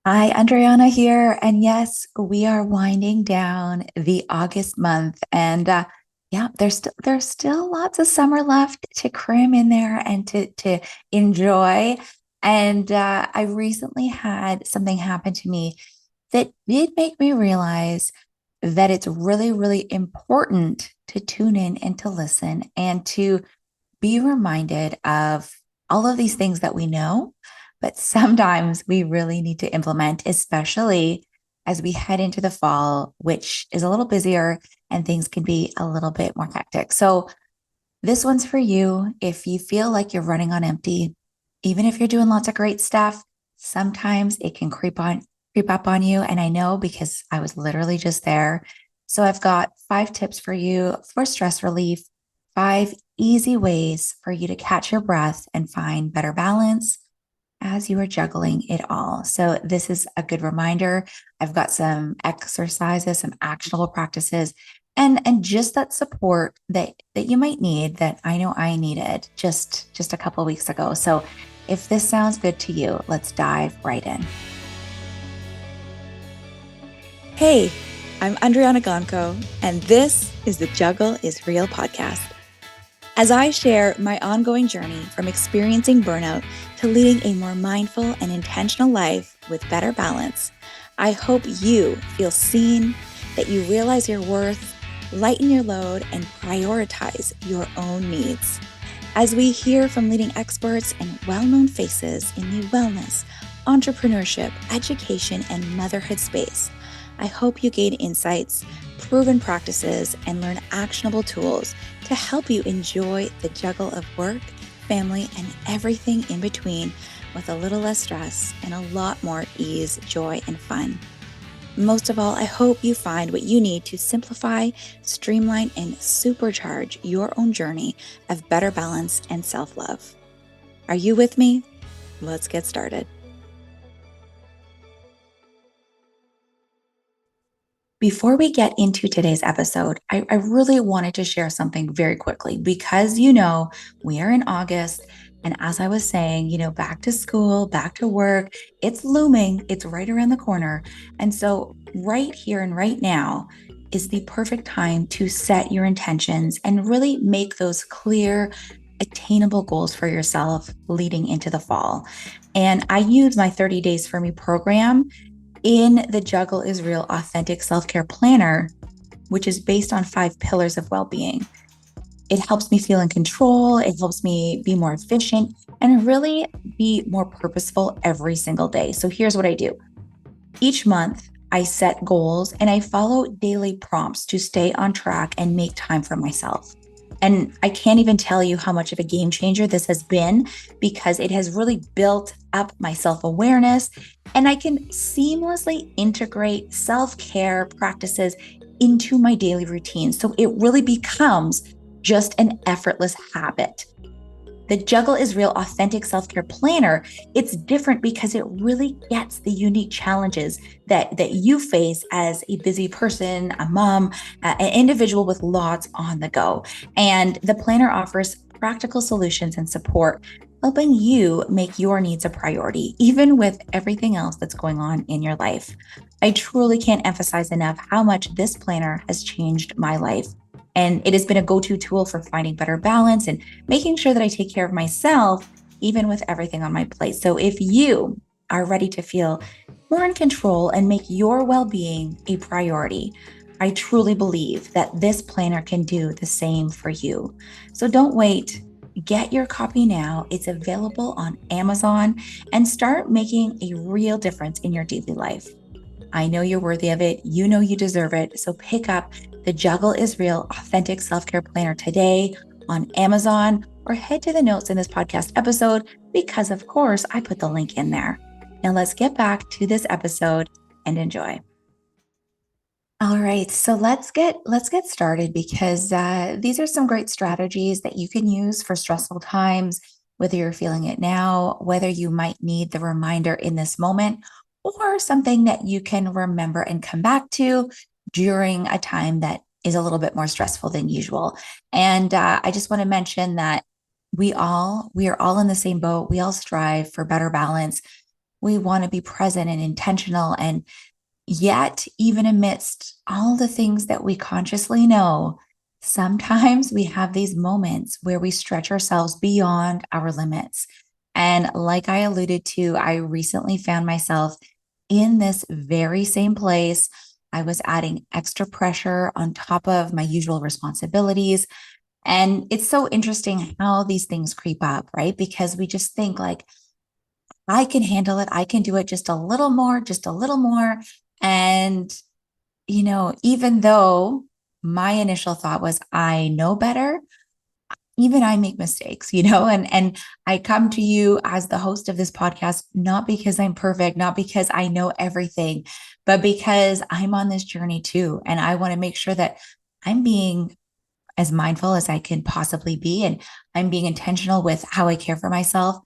Hi, Andryanna here. And yes, we are winding down the August month. And yeah, there's still lots of summer left to cram in there and to enjoy. And I recently had something happen to me that did make me realize that it's really, really important to tune in and to listen and to be reminded of all of these things that we know, but sometimes we really need to implement, especially as we head into the fall, which is a little busier and things can be a little bit more hectic. So, this one's for you. If you feel like you're running on empty, even if you're doing lots of great stuff, sometimes it can creep up on you. And I know because I was literally just there. So I've got 5 tips for you for stress relief, 5 easy ways for you to catch your breath and find better balance as you are juggling it all. So this is a good reminder. I've got some exercises, some actionable practices, and just that support that you might need that I know I needed just a couple of weeks ago. So if this sounds good to you, let's dive right in. Hey, I'm Andryanna, and this is the Juggle is Real podcast. As I share my ongoing journey from experiencing burnout to leading a more mindful and intentional life with better balance, I hope you feel seen, that you realize your worth, lighten your load, and prioritize your own needs. As we hear from leading experts and well-known faces in the wellness, entrepreneurship, education, and motherhood space, I hope you gain insights, proven practices, and learn actionable tools to help you enjoy the juggle of work, family, and everything in between with a little less stress and a lot more ease, joy, and fun. Most of all, I hope you find what you need to simplify, streamline, and supercharge your own journey of better balance and self-love. Are you with me? Let's get started. Before we get into today's episode, I really wanted to share something very quickly because, we are in August. And as I was saying, back to school, back to work, it's looming, it's right around the corner. And so, right here and right now is the perfect time to set your intentions and really make those clear, attainable goals for yourself leading into the fall. And I use my 30 Days for Me program in the Juggle is Real Authentic Self Care Planner, which is based on 5 pillars of well being. It helps me feel in control, it helps me be more efficient, and really be more purposeful every single day. So here's what I do each month. I set goals and I follow daily prompts to stay on track and make time for myself. And I can't even tell you how much of a game changer this has been because it has really built up my self awareness and I can seamlessly integrate self care practices into my daily routine. So it really becomes just an effortless habit. The Juggle is Real Authentic Self Care Planner, it's different because it really gets the unique challenges that you face as a busy person, a mom, an individual with lots on the go. And the planner offers practical solutions and support, helping you make your needs a priority, even with everything else that's going on in your life. I truly can't emphasize enough how much this planner has changed my life. And it has been a go-to tool for finding better balance and making sure that I take care of myself, even with everything on my plate. So if you are ready to feel more in control and make your well-being a priority, I truly believe that this planner can do the same for you. So don't wait. Get your copy now. It's available on Amazon and start making a real difference in your daily life. I know you're worthy of it. You know you deserve it. So pick up the Juggle is Real Authentic Self Care Planner today on Amazon or head to the notes in this podcast episode because, of course, I put the link in there. Now let's get back to this episode and enjoy. All right, so let's get started because these are some great strategies that you can use for stressful times, whether you're feeling it now, whether you might need the reminder in this moment, or something that you can remember and come back to during a time that is a little bit more stressful than usual. And I just want to mention that we are all in the same boat. We all strive for better balance. We want to be present and intentional. And yet, even amidst all the things that we consciously know, sometimes we have these moments where we stretch ourselves beyond our limits. And like I alluded to, I recently found myself in this very same place. I was adding extra pressure on top of my usual responsibilities. And it's so interesting how these things creep up, right? Because we just think like, I can handle it. I can do it just a little more, just a little more. And, even though my initial thought was, I know better, even I make mistakes, and I come to you as the host of this podcast, not because I'm perfect, not because I know everything, but because I'm on this journey too. And I want to make sure that I'm being as mindful as I can possibly be. And I'm being intentional with how I care for myself.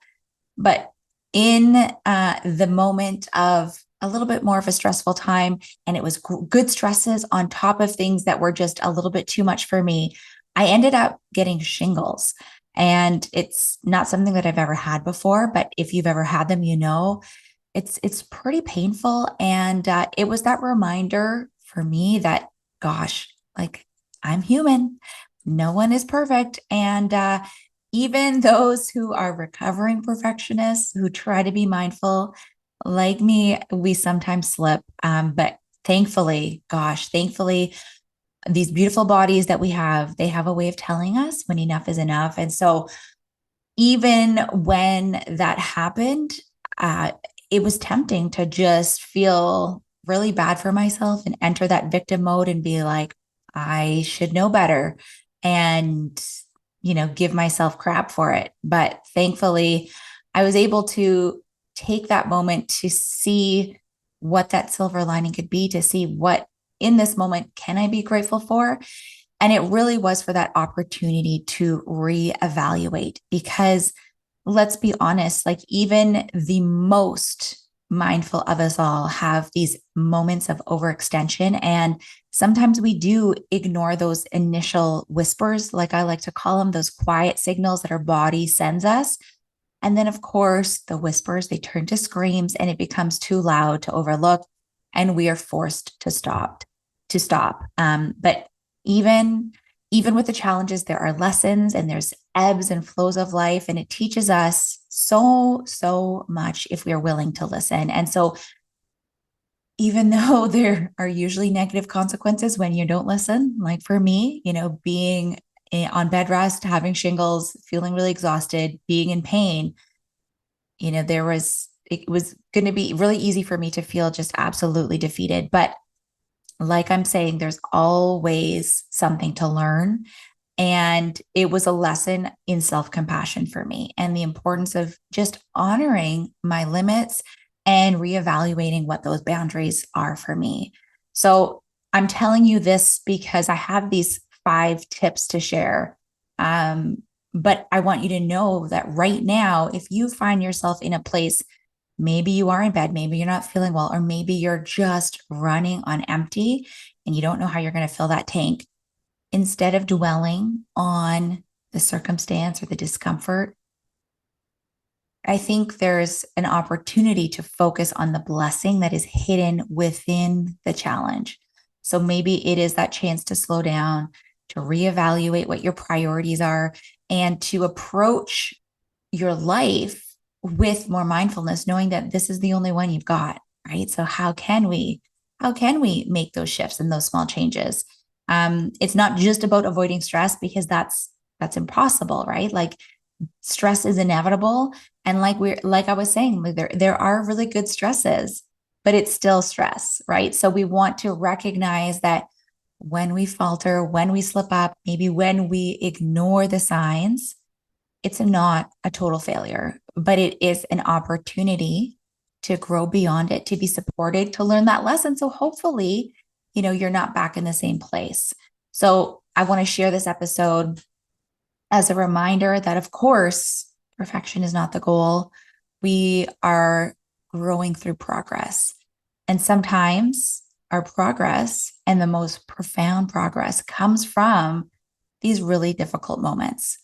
But in the moment of a little bit more of a stressful time, and it was good stresses on top of things that were just a little bit too much for me, I ended up getting shingles. And it's not something that I've ever had before, but if you've ever had them, it's pretty painful. And it was that reminder for me that, gosh, like I'm human. No one is perfect. And even those who are recovering perfectionists who try to be mindful, like me, we sometimes slip. But thankfully, these beautiful bodies that we have, they have a way of telling us when enough is enough. And so even when that happened, uh, it was tempting to just feel really bad for myself and enter that victim mode and be like, I should know better and, give myself crap for it. But thankfully, I was able to take that moment to see what that silver lining could be, to see what in this moment can I be grateful for. And it really was for that opportunity to reevaluate because let's be honest, like even the most mindful of us all have these moments of overextension. And sometimes we do ignore those initial whispers, like I like to call them, those quiet signals that our body sends us. And then, of course, the whispers, they turn to screams and it becomes too loud to overlook. And we are forced to stop. But even even with the challenges, there are lessons and there's ebbs and flows of life. And it teaches us so much if we are willing to listen. And so, even though there are usually negative consequences when you don't listen, like for me, being on bed rest, having shingles, feeling really exhausted, being in pain, it was going to be really easy for me to feel just absolutely defeated. But like I'm saying, there's always something to learn. And it was a lesson in self compassion for me and the importance of just honoring my limits and reevaluating what those boundaries are for me. So I'm telling you this because I have these 5 tips to share. But I want you to know that right now, if you find yourself in a place, maybe you are in bed, maybe you're not feeling well, or maybe you're just running on empty and you don't know how you're going to fill that tank, instead of dwelling on the circumstance or the discomfort, I think there's an opportunity to focus on the blessing that is hidden within the challenge. So maybe it is that chance to slow down, to reevaluate what your priorities are, and to approach your life with more mindfulness, knowing that this is the only one you've got, right? So how can we make those shifts and those small changes? It's not just about avoiding stress because that's impossible, right? Like stress is inevitable. And like I was saying, there are really good stresses, but it's still stress, right? So we want to recognize that when we falter, when we slip up, maybe when we ignore the signs, it's not a total failure, but it is an opportunity to grow beyond it, to be supported, to learn that lesson. So hopefully, you're not back in the same place. So I want to share this episode as a reminder that, of course, perfection is not the goal. We are growing through progress. And sometimes our progress and the most profound progress comes from these really difficult moments.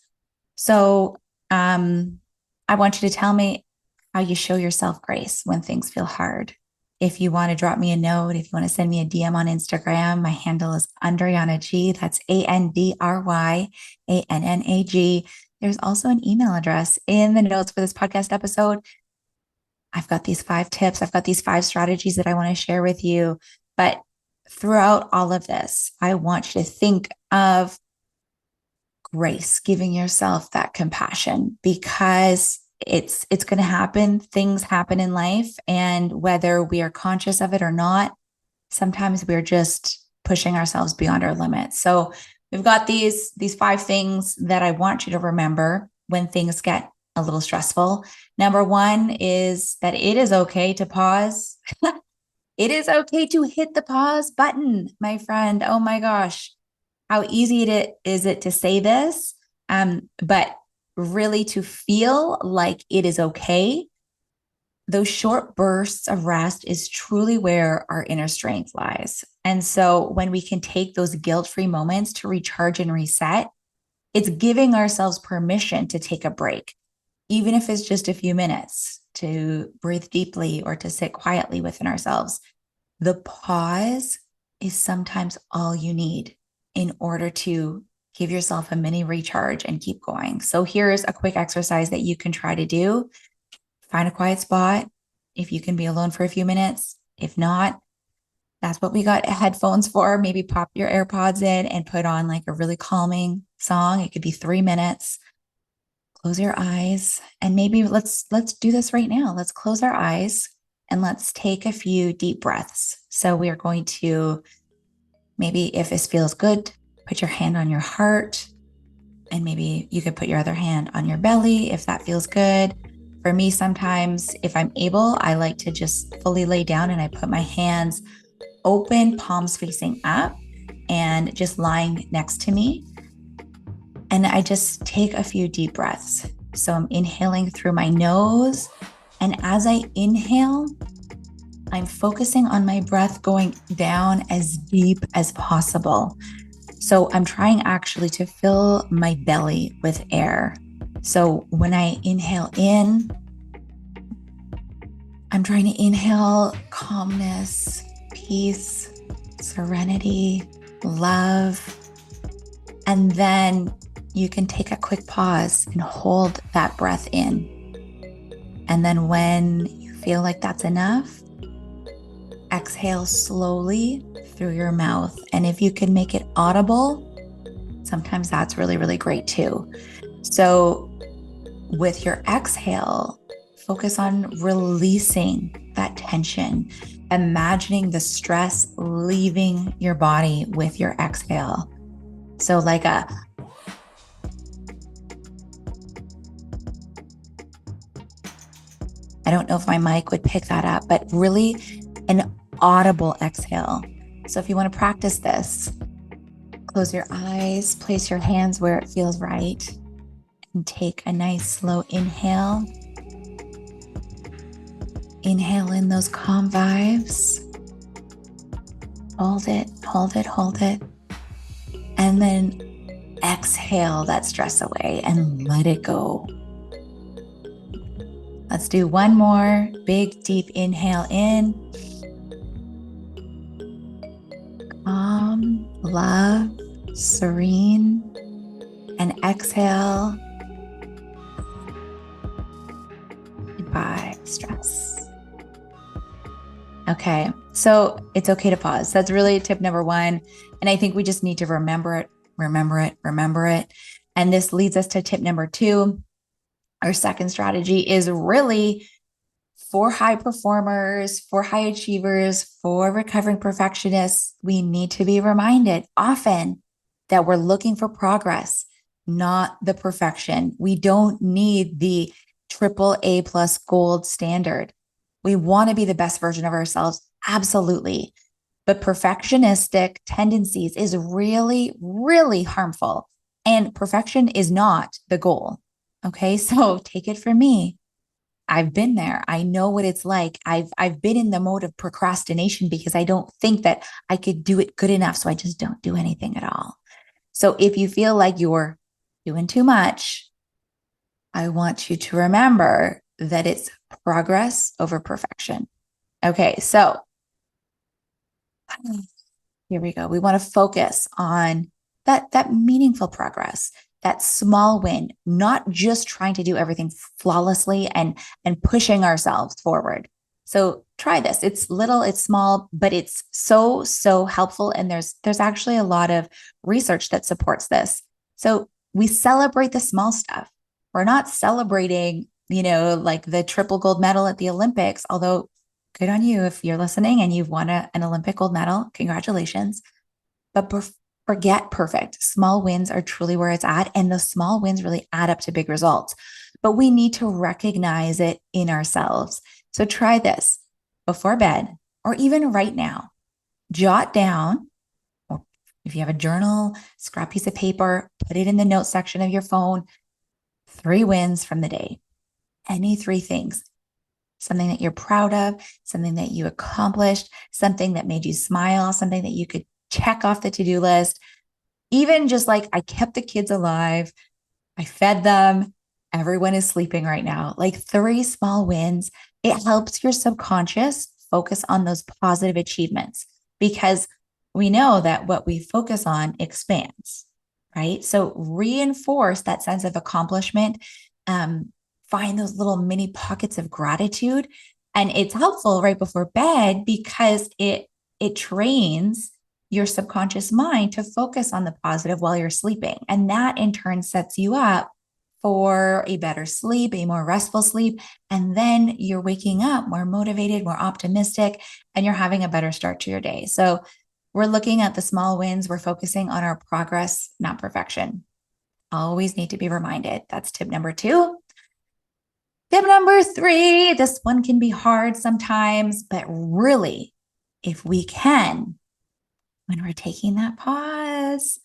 So I want you to tell me, how you show yourself grace when things feel hard. If you want to drop me a note, if you want to send me a DM on Instagram, my handle is Andryanna G. That's ANDRYANNAG. There's also an email address in the notes for this podcast episode. I've got these 5 tips. I've got these 5 strategies that I want to share with you. But throughout all of this, I want you to think of grace, giving yourself that compassion, because it's going to happen. Things happen in life, and whether we are conscious of it or not, sometimes we're just pushing ourselves beyond our limits. So we've got these 5 things that I want you to remember when things get a little stressful. Number 1 is that it is okay to pause. It is okay to hit the pause button, my friend. Oh my gosh, how easy is it to say this, but really to feel like it is okay. Those short bursts of rest is truly where our inner strength lies. And so when we can take those guilt-free moments to recharge and reset, it's giving ourselves permission to take a break, even if it's just a few minutes, to breathe deeply or to sit quietly within ourselves. The pause is sometimes all you need in order to give yourself a mini recharge and keep going. So here's a quick exercise that you can try to do. Find a quiet spot. If you can be alone for a few minutes, if not, that's what we got headphones for. Maybe pop your AirPods in and put on like a really calming song. It could be 3 minutes. Close your eyes, and maybe let's do this right now. Let's close our eyes and let's take a few deep breaths. So we are going to, maybe if this feels good, put your hand on your heart, and maybe you could put your other hand on your belly if that feels good. For me, sometimes if I'm able, I like to just fully lay down and I put my hands open, palms facing up, and just lying next to me. And I just take a few deep breaths. So I'm inhaling through my nose. And as I inhale, I'm focusing on my breath going down as deep as possible. So I'm trying actually to fill my belly with air. So when I inhale in, I'm trying to inhale calmness, peace, serenity, love. And then you can take a quick pause and hold that breath in. And then when you feel like that's enough, exhale slowly through your mouth. And if you can make it audible, sometimes that's really, really great too. So with your exhale, focus on releasing that tension, imagining the stress leaving your body with your exhale. So like I don't know if my mic would pick that up, but really an audible exhale. So if you want to practice this, close your eyes, place your hands where it feels right, and take a nice slow inhale. Inhale in those calm vibes. Hold it, hold it, hold it. And then exhale that stress away and let it go. Let's do one more big, deep inhale in. Calm, love, serene. And exhale. Goodbye, stress. Okay, so it's okay to pause. That's really tip number 1. And I think we just need to remember it, remember it, remember it. And this leads us to tip number 2. Our second strategy is really for high performers, for high achievers, for recovering perfectionists. We need to be reminded often that we're looking for progress, not the perfection. We don't need the AAA plus gold standard. We want to be the best version of ourselves, absolutely. But perfectionistic tendencies is really, really harmful. And perfection is not the goal. Okay, so take it from me. I've been there. I know what it's like. I've been in the mode of procrastination because I don't think that I could do it good enough. So I just don't do anything at all. So if you feel like you're doing too much, I want you to remember that it's progress over perfection. Okay, so here we go. We want to focus on that meaningful progress, that small win, not just trying to do everything flawlessly and pushing ourselves forward. So try this. It's little, it's small, but it's so helpful. And there's actually a lot of research that supports this. So we celebrate the small stuff. We're not celebrating, like the triple gold medal at the Olympics, although good on you if you're listening and you've won an Olympic gold medal. Congratulations. But forget perfect. Small wins are truly where it's at. And the small wins really add up to big results. But we need to recognize it in ourselves. So try this before bed or even right now. Jot down, or if you have a journal, scrap piece of paper, put it in the notes section of your phone, 3 wins from the day. Any 3 things. Something that you're proud of, something that you accomplished, something that made you smile, something that you could check off the to-do list. Even just like, I kept the kids alive, I fed them, everyone is sleeping right now. Like 3 small wins. It helps your subconscious focus on those positive achievements because we know that what we focus on expands, right? So reinforce that sense of accomplishment. Find those little mini pockets of gratitude. And it's helpful right before bed because it trains your subconscious mind to focus on the positive while you're sleeping. And that in turn sets you up for a better sleep, a more restful sleep. And then you're waking up more motivated, more optimistic, and you're having a better start to your day. So we're looking at the small wins. We're focusing on our progress, not perfection. Always need to be reminded. That's tip number 2. Tip number 3, this one can be hard sometimes, but really, if we can, when we're taking that pause,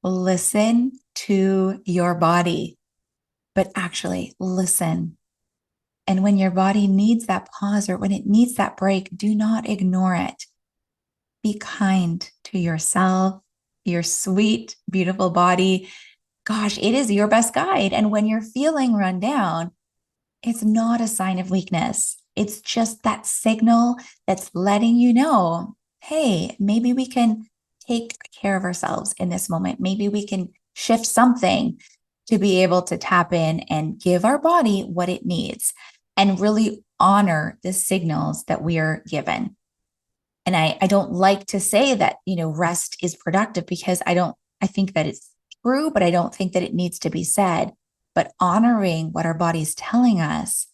listen to your body, but actually listen. And when your body needs that pause or when it needs that break, do not ignore it. Be kind to yourself, your sweet, beautiful body. Gosh, it is your best guide. And when you're feeling run down, it's not a sign of weakness. It's just that signal that's letting you know, hey, maybe we can take care of ourselves in this moment. Maybe we can shift something to be able to tap in and give our body what it needs and really honor the signals that we are given. And I don't like to say that, rest is productive because I think that it's true, but I don't think that it needs to be said. But honoring what our body's telling us,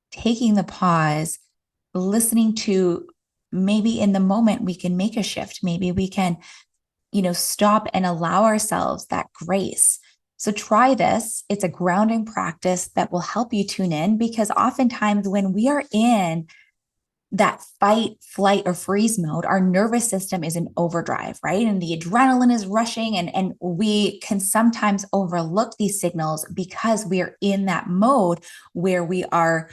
taking the pause, listening to maybe in the moment we can make a shift. Maybe we can, stop and allow ourselves that grace. So try this. It's a grounding practice that will help you tune in because oftentimes when we are in that fight, flight, or freeze mode, our nervous system is in overdrive, right? And the adrenaline is rushing, and we can sometimes overlook these signals because we are in that mode where we are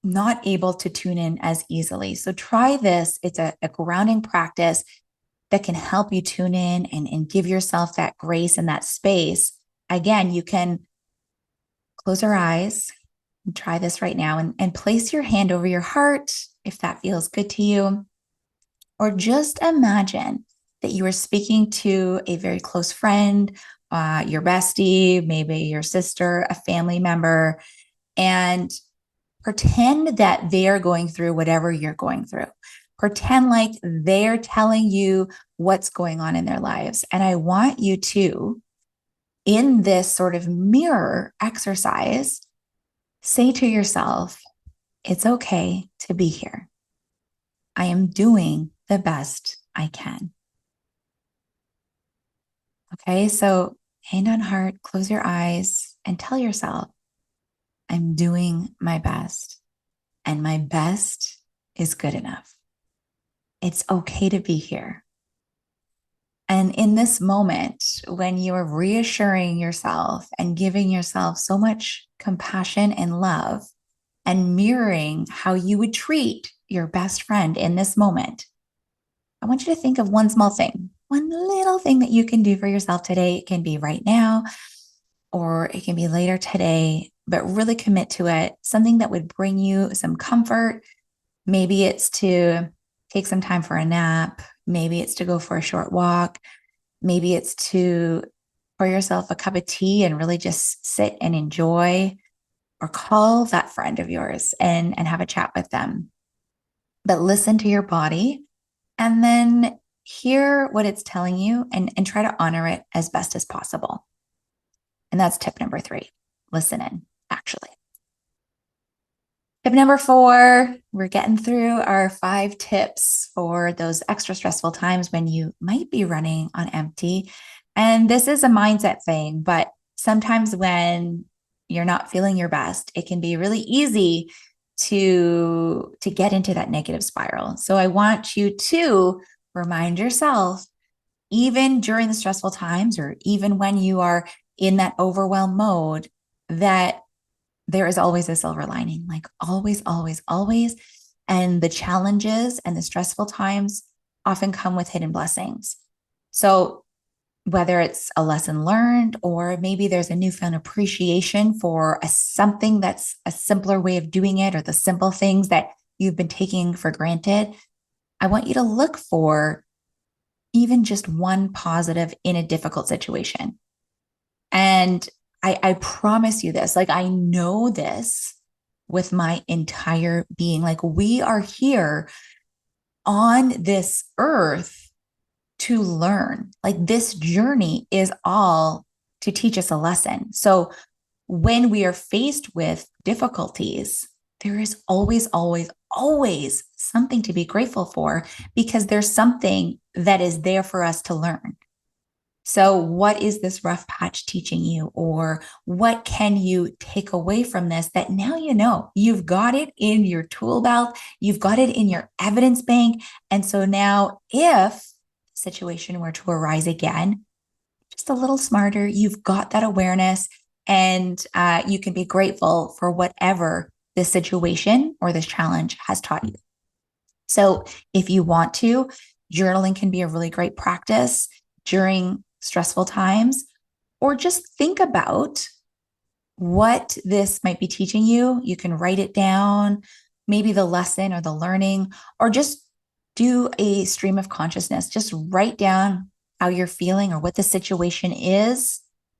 not able to tune in as easily. So try this. It's a grounding practice that can help you tune in and give yourself that grace and that space. Again, you can close your eyes. Try this right now and place your hand over your heart if that feels good to you. Or just imagine that you are speaking to a very close friend, your bestie, maybe your sister, a family member, and pretend that they are going through whatever you're going through. Pretend like they're telling you what's going on in their lives. And I want you to, in this sort of mirror exercise, say to yourself, it's okay to be here. I am doing the best I can. Okay, so hand on heart, close your eyes and tell yourself, I'm doing my best and my best is good enough. It's okay to be here. And in this moment, when you are reassuring yourself and giving yourself so much compassion and love and mirroring how you would treat your best friend in this moment, I want you to think of one small thing, one little thing that you can do for yourself today. It can be right now, or it can be later today, but really commit to it. Something that would bring you some comfort. Maybe it's to take some time for a nap. Maybe it's to go for a short walk. Maybe it's to pour yourself a cup of tea and really just sit and enjoy, or call that friend of yours and have a chat with them. But listen to your body and then hear what it's telling you and try to honor it as best as possible. And that's tip number 3. Listen in, actually. Tip number 4, we're getting through our 5 tips for those extra stressful times when you might be running on empty. And this is a mindset thing, but sometimes when you're not feeling your best, it can be really easy to get into that negative spiral. So I want you to remind yourself, even during the stressful times, or even when you are in that overwhelm mode, that there is always a silver lining, like always, always, always. And the challenges and the stressful times often come with hidden blessings. So whether it's a lesson learned, or maybe there's a newfound appreciation for something that's a simpler way of doing it, or the simple things that you've been taking for granted, I want you to look for even just one positive in a difficult situation. And I promise you this, like, I know this with my entire being. Like, we are here on this earth to learn. Like, this journey is all to teach us a lesson. So when we are faced with difficulties, there is always, always, always something to be grateful for, because there's something that is there for us to learn. So what is this rough patch teaching you? Or what can you take away from this that now you know? You've got it in your tool belt, you've got it in your evidence bank. And so now, if the situation were to arise again, just a little smarter, you've got that awareness, and you can be grateful for whatever this situation or this challenge has taught you. So if you want to, journaling can be a really great practice during stressful times, or just think about what this might be teaching you. You can write it down, maybe the lesson or the learning, or just do a stream of consciousness. Just write down how you're feeling or what the situation is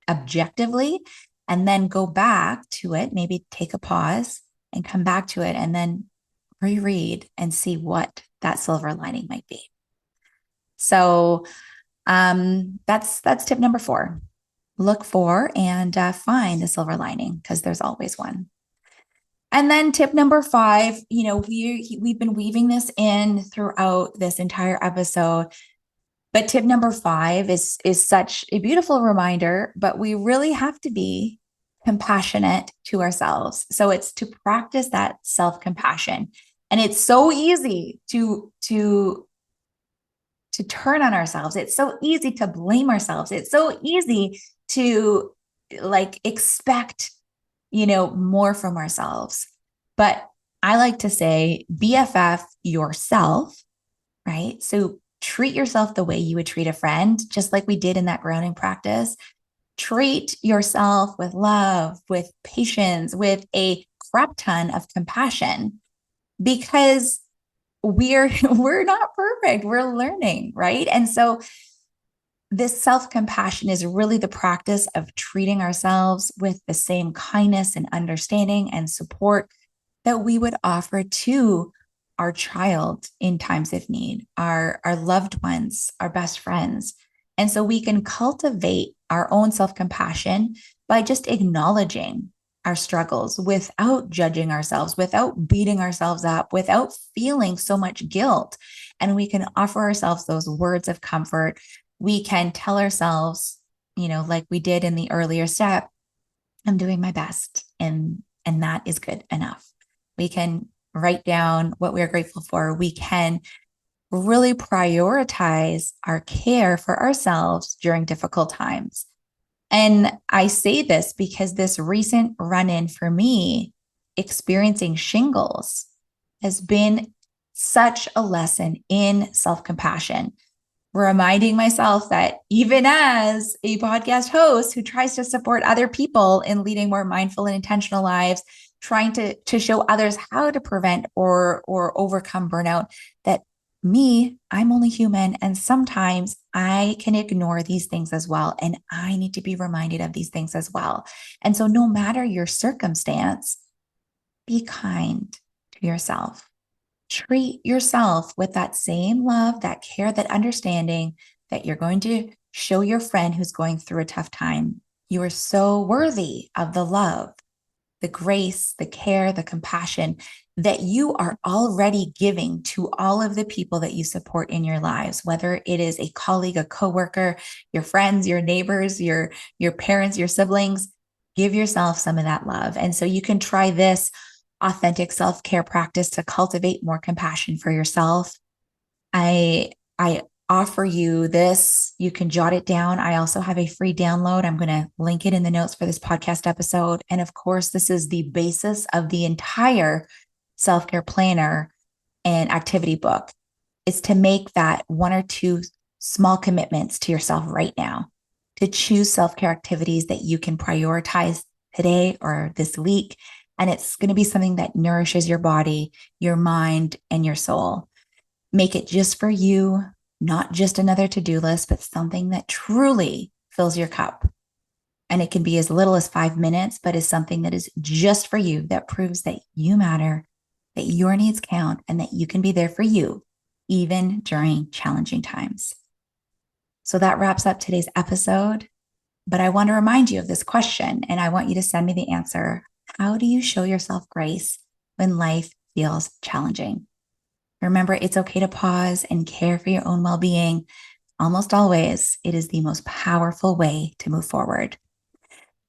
objectively, and then go back to it. Maybe take a pause and come back to it, and then reread and see what that silver lining might be. So that's tip number 4. Look for and find the silver lining, because there's always one. And then tip number 5, we've been weaving this in throughout this entire episode, but tip number 5 is such a beautiful reminder, but we really have to be compassionate to ourselves. So it's to practice that self-compassion. And it's so easy to turn on ourselves. It's so easy to blame ourselves. It's so easy to expect, more from ourselves. But I like to say BFF yourself, right? So treat yourself the way you would treat a friend, just like we did in that grounding practice. Treat yourself with love, with patience, with a crap ton of compassion, because we're not perfect. We're learning, right? And so this self-compassion is really the practice of treating ourselves with the same kindness and understanding and support that we would offer to our child in times of need, our loved ones, our best friends. And so we can cultivate our own self-compassion by just acknowledging our struggles without judging ourselves, without beating ourselves up, without feeling so much guilt. And we can offer ourselves those words of comfort. We can tell ourselves, like we did in the earlier step, I'm doing my best, and that is good enough. We can write down what we're grateful for. We can really prioritize our care for ourselves during difficult times. And I say this because this recent run-in for me, experiencing shingles, has been such a lesson in self-compassion. reminding myself that even as a podcast host who tries to support other people in leading more mindful and intentional lives, trying to show others how to prevent or overcome burnout, that I'm only human. And sometimes I can ignore these things as well. And I need to be reminded of these things as well. And so no matter your circumstance, be kind to yourself. Treat yourself with that same love, that care, that understanding that you're going to show your friend who's going through a tough time. You are so worthy of the love, the grace, the care, the compassion that you are already giving to all of the people that you support in your lives, whether it is a colleague, a coworker, your friends, your neighbors, your parents, your siblings. Give yourself some of that love. And so you can try this authentic self-care practice to cultivate more compassion for yourself. I offer you this. You can jot it down. I also have a free download. I'm going to link it in the notes for this podcast episode. And of course, this is the basis of the entire self-care planner and activity book. Is to make that one or two small commitments to yourself right now, to choose self-care activities that you can prioritize today or this week. And it's going to be something that nourishes your body, your mind, and your soul. Make it just for you, not just another to-do list, but something that truly fills your cup. And it can be as little as 5 minutes, but is something that is just for you, that proves that you matter, that your needs count, and that you can be there for you, even during challenging times. So that wraps up today's episode. But I want to remind you of this question, and I want you to send me the answer. How do you show yourself grace when life feels challenging? Remember, it's okay to pause and care for your own well-being. Almost always, it is the most powerful way to move forward.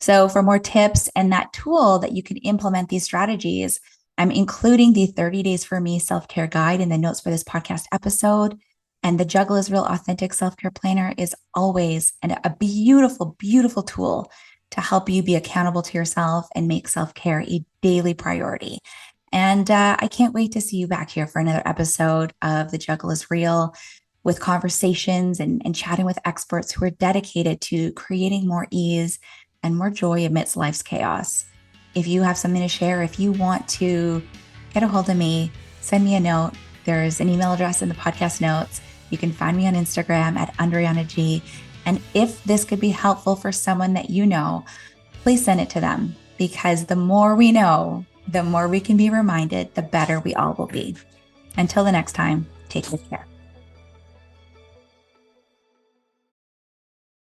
So for more tips and that tool that you can implement these strategies, I'm including the 30 Days for Me self-care guide in the notes for this podcast episode. And the Juggle is Real Authentic Self-Care Planner is always a beautiful, beautiful tool to help you be accountable to yourself and make self-care a daily priority. And I can't wait to see you back here for another episode of The Juggle is Real, with conversations and chatting with experts who are dedicated to creating more ease and more joy amidst life's chaos. If you have something to share, if you want to get a hold of me, send me a note. There's an email address in the podcast notes. You can find me on Instagram at Andryanna G. And if this could be helpful for someone that you know, please send it to them, because the more we know, the more we can be reminded, the better we all will be. Until the next time, take good care.